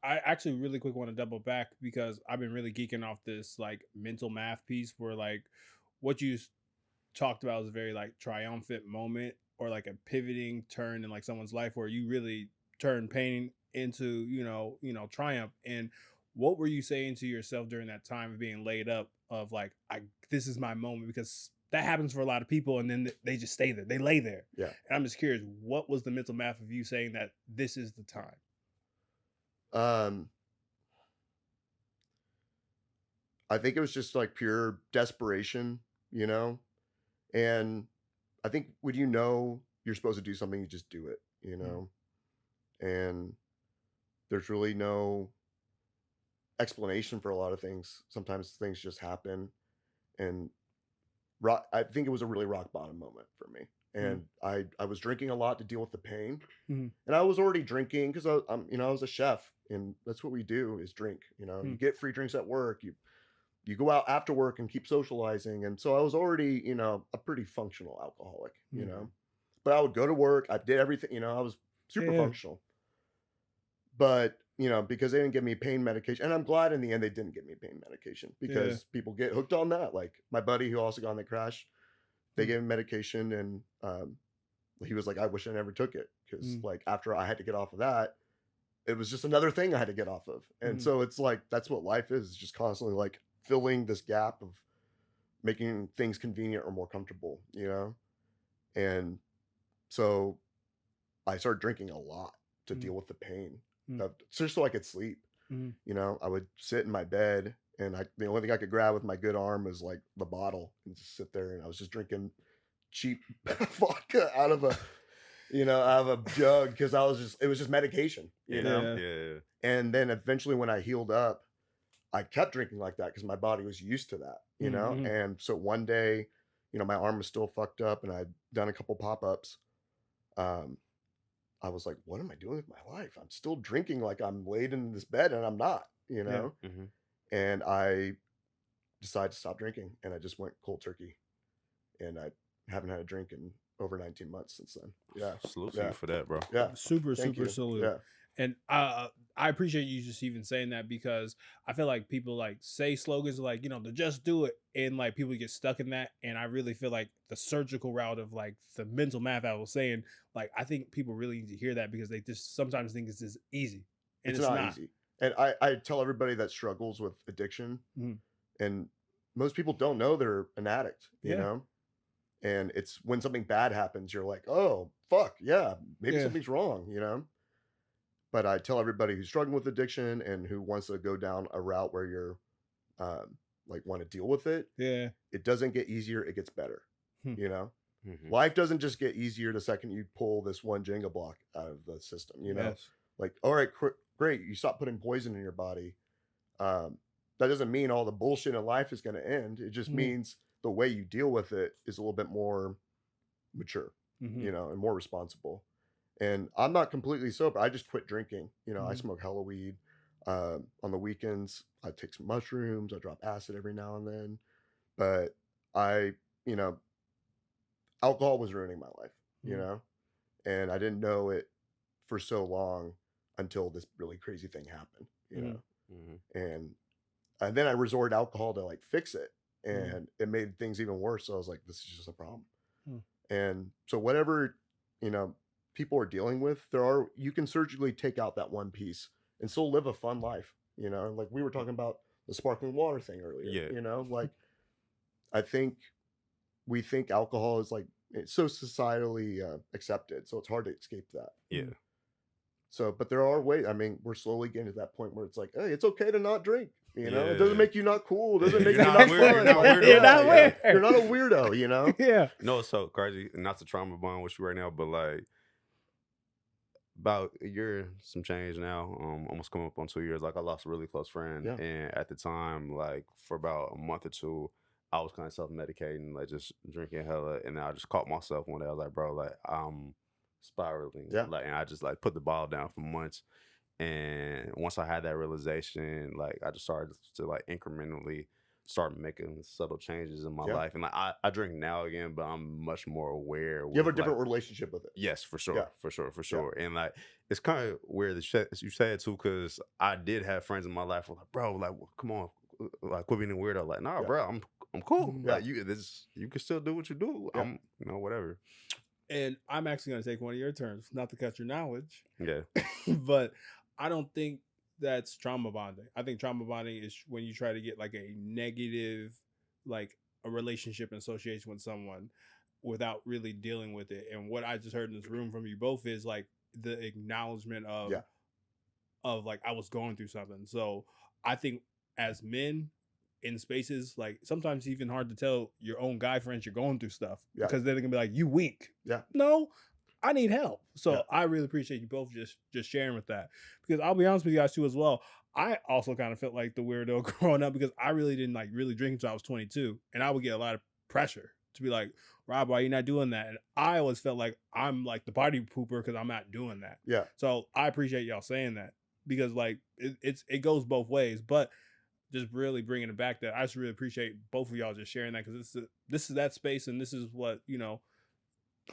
I actually really quick want to double back because I've been really geeking off this like mental math piece where like what you talked about is a very like triumphant moment or like a pivoting turn in like someone's life where you really turn pain into triumph. And what were you saying to yourself during that time of being laid up of like I this is my moment because that happens for a lot of people and then they just stay there, they lay there. Yeah. And I'm just curious, what was the mental math of you saying that this is the time? Um, I think it was just like pure desperation, you know? And I think when you know you're supposed to do something, you just do it, you Mm, know? And there's really no explanation for a lot of things. Sometimes things just happen. And I think it was a really rock bottom moment for me. mm, And I was drinking a lot to deal with the pain. mm, And I was already drinking because I was a chef and that's what we do is drink. You mm, get free drinks at work. You go out after work and keep socializing. And so I was already, a pretty functional alcoholic. mm. But I would go to work. I did everything, I was super Yeah. functional. But, because they didn't give me pain medication. And I'm glad in the end they didn't give me pain medication Yeah. because people get hooked on that. Like my buddy who also got in the crash, they Mm, gave him medication and he was like, I wish I never took it. Because mm, like after I had to get off of that, it was just another thing I had to get off of. And mm, so it's like that's what life is, just constantly like filling this gap of making things convenient or more comfortable. And so I started drinking a lot to mm, deal with the pain, mm, just so I could sleep. mm. I would sit in my bed, and the only thing I could grab with my good arm was like the bottle and just sit there, and I was just drinking cheap vodka out of a jug because it was just medication, you Yeah, know. Yeah. yeah, And then eventually, when I healed up, I kept drinking like that because my body was used to that. Mm, And so one day, my arm was still fucked up, and I'd done a couple pop ups. Um, I was like, what am I doing with my life? I'm still drinking like I'm laid in this bed and I'm not. yeah. mm-hmm. And I decided to stop drinking and I just went cold turkey. And I haven't had a drink in over 19 months since then. Yeah. Salute to you Yeah. for that, bro. Yeah. Super, Thank super you. salute. Yeah. And I appreciate you just even saying that because I feel like people like say slogans like, to just do it. And like people get stuck in that. And I really feel like the surgical route of like the mental math I was saying, like, I think people really need to hear that because they just sometimes think it's just easy and It's it's not not. easy. And I tell everybody that struggles with addiction, Mhm. and most people don't know they're an addict, Yeah. And it's when something bad happens, you're like, oh, fuck, yeah, maybe Yeah. something's wrong. But I tell everybody who's struggling with addiction and who wants to go down a route where you're like want to deal with it, Yeah. it doesn't get easier, it gets better. Hmm. You know, Mm-hmm. life doesn't just get easier the second you pull this one Jenga block out of the system. Yes. Like, all right, great, you stop putting poison in your body. Um, that doesn't mean all the bullshit in life is going to end. It just Mm-hmm. means the way you deal with it is a little bit more mature, Mm-hmm. and more responsible. And I'm not completely sober. I just quit drinking. I Mm-hmm. smoke hella weed. On the weekends, I take some mushrooms. I drop acid every now and then. But I, you know, alcohol was ruining my life, you Mm-hmm. know, and I didn't know it for so long until this really crazy thing happened, you Mm-hmm. know, and then I resorted to alcohol to like fix it, Mm-hmm. and it made things even worse. So I was like, this is just a problem. Mm-hmm. And so whatever, you know, people are dealing with, you can surgically take out that one piece and still live a fun life, like we were talking about the sparkling water thing earlier, Yeah. like I think we think alcohol is like it's so societally accepted, so it's hard to escape that. Yeah. So, but there are ways. I mean, we're slowly getting to that point where it's like, hey, it's okay to not drink. It doesn't Yeah. make you not cool. It doesn't make You're you not not weird. You're fun. not Like, weirdo. You're not yeah. weird. You're not a weirdo. Yeah. No, it's so crazy. Not to trauma bond with you right now, but like about a year, some change now. Almost coming up on 2 years. Like I lost a really close friend, Yeah. and at the time, like for about a month or two, I was kind of self medicating, like just drinking hella, and then I just caught myself one day. I was like, bro, like I'm spiraling, Yeah. like, and I just like put the ball down for months. And once I had that realization, like I just started to like incrementally start making subtle changes in my Yeah. life. And like I drink now again, but I'm much more aware You have a with like different relationship with it. yes, for Yeah. sure, for sure. And like it's kind of weird that you say it too, because I did have friends in my life who were like, bro, like come on, like quit being a weirdo. Like, nah, Yeah. bro, I'm cool. Yeah. Like you can still do what you do. Yeah. I'm whatever. And I'm actually going to take one of your terms, not to cut your knowledge, Yeah. but I don't think that's trauma bonding. I think trauma bonding is when you try to get like a negative, like a relationship and association with someone without really dealing with it. And what I just heard in this room from you both is like the acknowledgement of, Yeah. of like, I was going through something. So I think as men, in spaces, like sometimes it's even hard to tell your own guy friends you're going through stuff Yeah. because they're gonna be like, you weak. Yeah. No, I need help. So Yeah. I really appreciate you both just sharing with that, because I'll be honest with you guys too as well. I also kind of felt like the weirdo growing up because I really didn't like really drink until I was 22, and I would get a lot of pressure to be like, Rob, why are you not doing that? And I always felt like I'm like the party pooper because I'm not doing that. Yeah. So I appreciate y'all saying that, because like it goes both ways, but just really bringing it back, that I just really appreciate both of y'all just sharing that, because this is that space, and this is what, you know,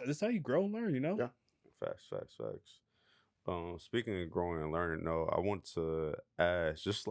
this is how you grow and learn, you know. Yeah. Facts. Speaking of growing and learning, though, I want to ask, just